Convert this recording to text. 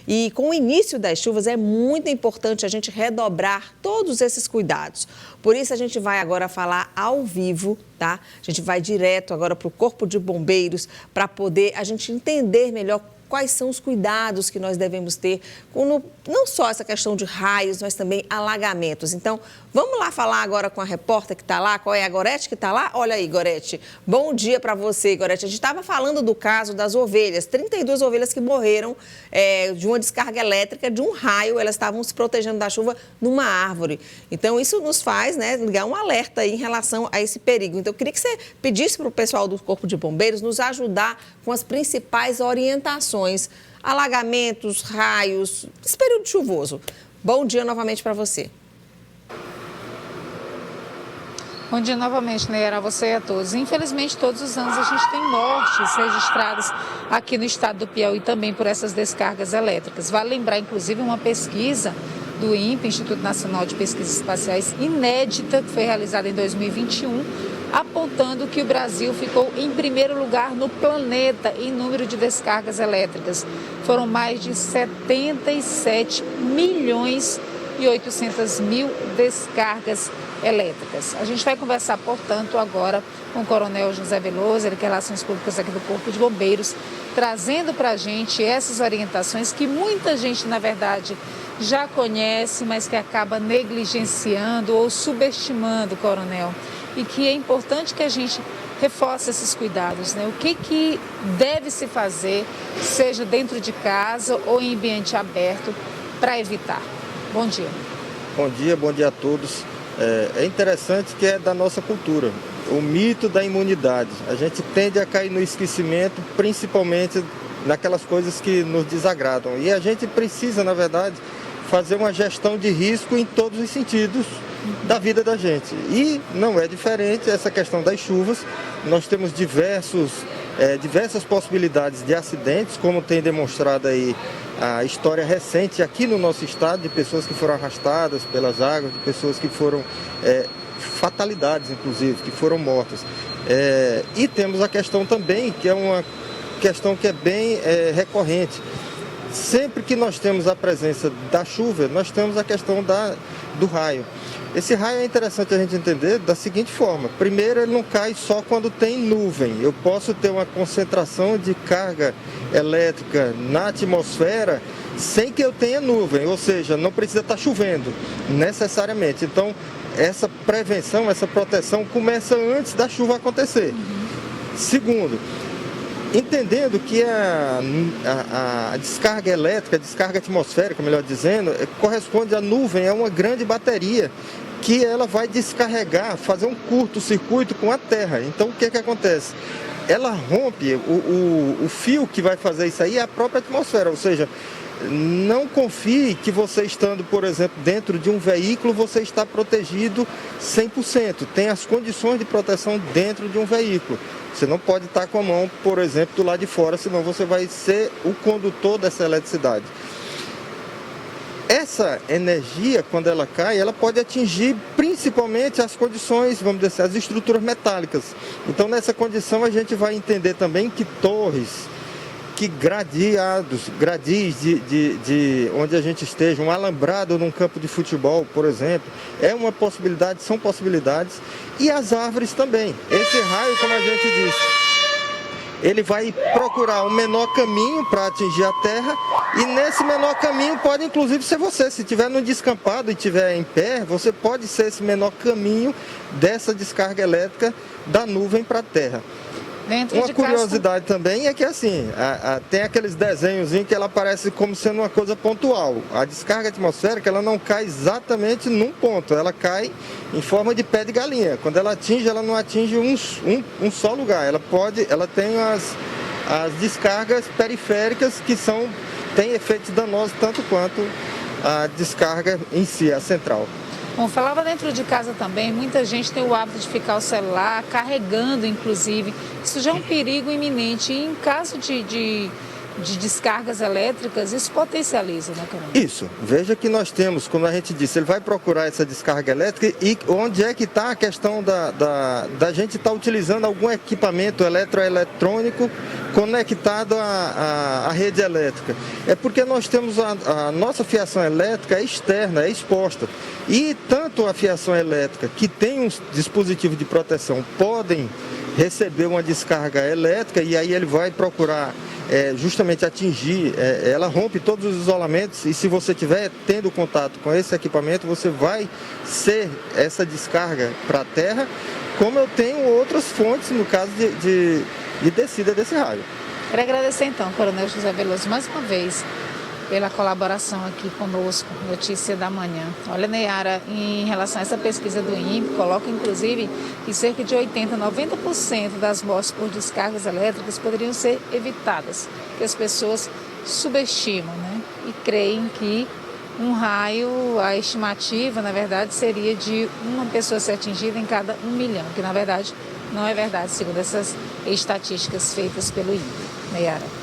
E com o início das chuvas é muito importante a gente redobrar todos esses cuidados. Por isso a gente vai agora falar ao vivo, tá? A gente vai direto agora para o Corpo de Bombeiros para poder a gente entender melhor quais são os cuidados que nós devemos ter com não só essa questão de raios, mas também alagamentos. Então, vamos lá falar agora com a repórter que está lá. Qual é a Gorete que está lá? Olha aí, Gorete. Bom dia para você, Gorete. A gente estava falando do caso das ovelhas, 32 ovelhas que morreram de uma descarga elétrica, de um raio. Elas estavam se protegendo da chuva numa árvore. Então, isso nos faz ligar um alerta aí em relação a esse perigo. Então, eu queria que você pedisse para o pessoal do Corpo de Bombeiros nos ajudar com as principais orientações, alagamentos, raios, esse período chuvoso. Bom dia novamente para você. Bom dia novamente, Neira, a você e a todos. Infelizmente, todos os anos a gente tem mortes registradas aqui no estado do Piauí também por essas descargas elétricas. Vale lembrar, inclusive, uma pesquisa do INPE, Instituto Nacional de Pesquisas Espaciais, inédita, que foi realizada em 2021, apontando que o Brasil ficou em primeiro lugar no planeta em número de descargas elétricas. Foram mais de 77 milhões e 800 mil descargas elétricas. A gente vai conversar, portanto, agora com o Coronel José Veloso, ele que é Relações Públicas aqui do Corpo de Bombeiros, trazendo para a gente essas orientações que muita gente, na verdade, já conhece, mas que acaba negligenciando ou subestimando, Coronel. E que é importante que a gente reforce esses cuidados, né? O que deve se fazer, seja dentro de casa ou em ambiente aberto, para evitar. Bom dia. Bom dia a todos. É interessante que é da nossa cultura, o mito da imunidade. A gente tende a cair no esquecimento, principalmente naquelas coisas que nos desagradam. E a gente precisa, na verdade, fazer uma gestão de risco em todos os sentidos da vida da gente. E não é diferente essa questão das chuvas. Nós temos diversas possibilidades de acidentes, como tem demonstrado aí a história recente aqui no nosso estado, de pessoas que foram arrastadas pelas águas, de pessoas que foram fatalidades, inclusive, que foram mortas. E temos a questão também, que é uma questão que é bem recorrente. Sempre que nós temos a presença da chuva, nós temos a questão do raio. Esse raio é interessante a gente entender da seguinte forma. Primeiro, ele não cai só quando tem nuvem. Eu posso ter uma concentração de carga elétrica na atmosfera sem que eu tenha nuvem, ou seja, não precisa estar chovendo necessariamente. Então, essa prevenção, essa proteção começa antes da chuva acontecer. Segundo, entendendo que a descarga elétrica, a descarga atmosférica, melhor dizendo, corresponde à nuvem, é uma grande bateria que ela vai descarregar, fazer um curto-circuito com a Terra. Então, o que acontece? Ela rompe, o fio que vai fazer isso aí é a própria atmosfera, ou seja, não confie que você estando, por exemplo, dentro de um veículo, você está protegido 100%. Tem as condições de proteção dentro de um veículo. Você não pode estar com a mão, por exemplo, do lado de fora, senão você vai ser o condutor dessa eletricidade. Essa energia, quando ela cai, ela pode atingir principalmente as condições, vamos dizer assim, as estruturas metálicas. Então, nessa condição, a gente vai entender também que torres, que gradis de onde a gente esteja, um alambrado num campo de futebol, por exemplo, é uma possibilidade, são possibilidades. E as árvores também. Esse raio, como a gente disse, ele vai procurar o menor caminho para atingir a terra, e nesse menor caminho pode inclusive ser você. Se estiver no descampado e estiver em pé, você pode ser esse menor caminho dessa descarga elétrica da nuvem para a terra. Uma curiosidade também é que assim, tem aqueles desenhos em que ela parece como sendo uma coisa pontual. A descarga atmosférica, ela não cai exatamente num ponto, ela cai em forma de pé de galinha. Quando ela atinge, ela não atinge um só lugar. Ela tem as descargas periféricas que têm efeitos danosos tanto quanto a descarga em si, a central. Bom, falava dentro de casa também, muita gente tem o hábito de ficar o celular carregando, inclusive. Isso já é um perigo iminente. E em caso de de descargas elétricas, isso potencializa, né, Coronel? Isso. Veja que nós temos, como a gente disse, ele vai procurar essa descarga elétrica e onde é que está a questão da gente estar utilizando algum equipamento eletroeletrônico conectado à rede elétrica. É porque nós temos a nossa fiação elétrica externa, é exposta. E tanto a fiação elétrica, que tem um dispositivo de proteção, podem receber uma descarga elétrica e aí ele vai procurar justamente atingir, ela rompe todos os isolamentos e se você estiver tendo contato com esse equipamento, você vai ser essa descarga para a terra, como eu tenho outras fontes, no caso de descida desse raio. Quero agradecer então, Coronel José Veloso, mais uma vez, pela colaboração aqui conosco, Notícia da Manhã. Olha, Neyara, em relação a essa pesquisa do INPE, coloca inclusive que cerca de 80%, 90% das mortes por descargas elétricas poderiam ser evitadas, que as pessoas subestimam, né? E creem que um raio, a estimativa, na verdade, seria de uma pessoa ser atingida em cada 1 milhão, que na verdade não é verdade, segundo essas estatísticas feitas pelo INPE. Neyara.